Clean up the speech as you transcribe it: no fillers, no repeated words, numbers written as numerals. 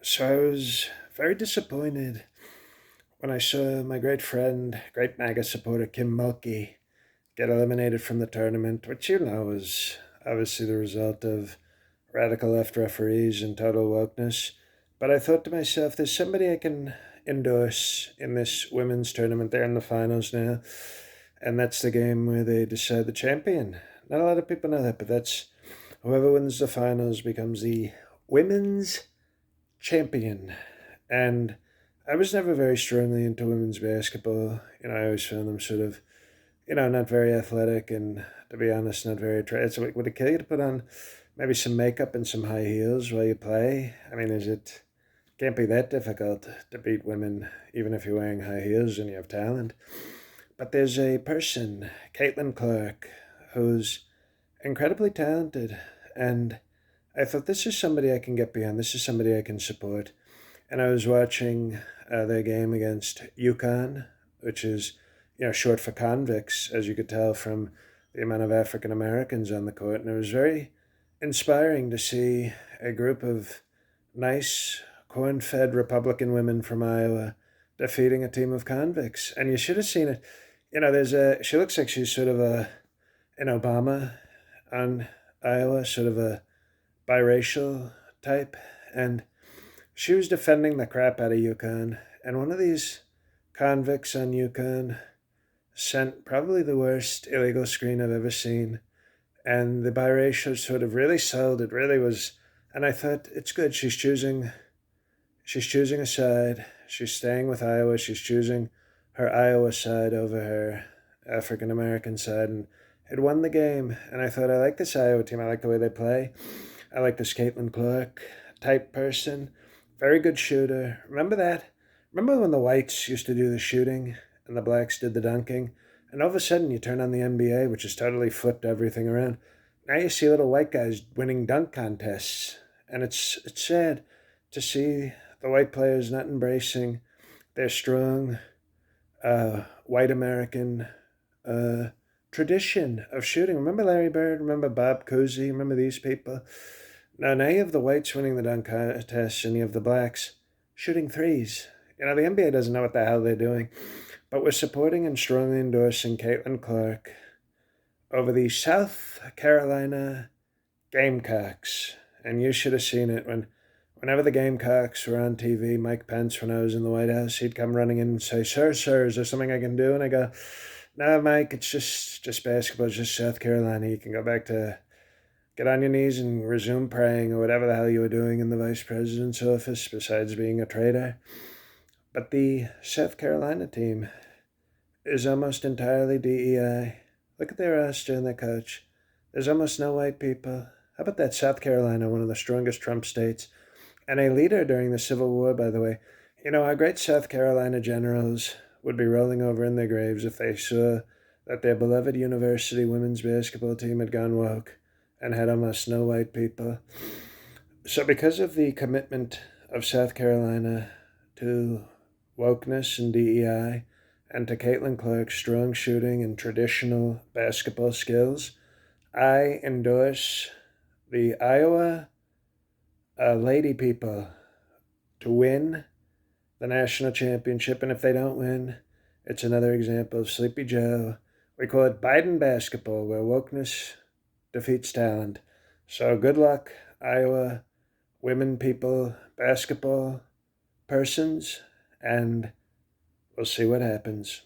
So I was very disappointed when I saw my great friend, great MAGA supporter Kim Mulkey get eliminated from the tournament, which is obviously the result of radical left referees and total wokeness. But I thought to myself, there's somebody I can endorse in this women's tournament. They're in the finals now, and that's the game where they decide the champion. Not a lot of people know that, but that's whoever wins the finals becomes the women's champion. And I was never very strongly into women's basketball. I always found them sort of, not very athletic and, to be honest, not very attractive. So, would it kill you to put on maybe some makeup and some high heels while you play? I mean, can't be that difficult to beat women, even if you're wearing high heels and you have talent. But there's a person, Caitlin Clark, who's incredibly talented. And I thought, this is somebody I can get behind. This is somebody I can support. And I was watching their game against UConn, which is short for convicts, as you could tell from the amount of African Americans on the court. And it was very inspiring to see a group of nice, corn-fed Republican women from Iowa defeating a team of convicts. And you should have seen it. She looks like she's sort of an Obama on Iowa, sort of a biracial type. And she was defending the crap out of UConn, and one of these convicts on UConn sent probably the worst illegal screen I've ever seen. And the biracial sort of really sold. It really was, and I thought, it's good. She's choosing a side. She's staying with Iowa. She's choosing her Iowa side over her African American side, and it won the game. And I thought, I like this Iowa team. I like the way they play. I like this Caitlin Clark type person. Very good shooter. Remember that? Remember when the whites used to do the shooting and the blacks did the dunking? And all of a sudden you turn on the NBA, which has totally flipped everything around. Now you see little white guys winning dunk contests. And it's sad to see the white players not embracing their strong white American tradition of shooting. Remember Larry Bird? Remember Bob Cousy? Remember these people? Now you have the whites winning the dunk contest and you have the blacks shooting threes. The NBA doesn't know what the hell they're doing. But we're supporting and strongly endorsing Caitlin Clark over the South Carolina Gamecocks. And you should have seen it whenever the Gamecocks were on TV. Mike Pence, when I was in the White House, he'd come running in and say, Sir, is there something I can do? And I go, no, Mike, it's just basketball. It's just South Carolina. You can go back to get on your knees and resume praying or whatever the hell you were doing in the vice president's office besides being a traitor. But the South Carolina team is almost entirely DEI. Look at their roster and their coach. There's almost no white people. How about that? South Carolina, one of the strongest Trump states, and a leader during the Civil War, by the way. Our great South Carolina generals would be rolling over in their graves if they saw that their beloved university women's basketball team had gone woke and had almost no white people. So because of the commitment of South Carolina to wokeness and DEI, and to Caitlin Clark's strong shooting and traditional basketball skills, I endorse the Iowa Lady People to win the national championship. And if they don't win, it's another example of Sleepy Joe. We call it Biden basketball, where wokeness defeats talent. So good luck, Iowa women people basketball persons, and we'll see what happens.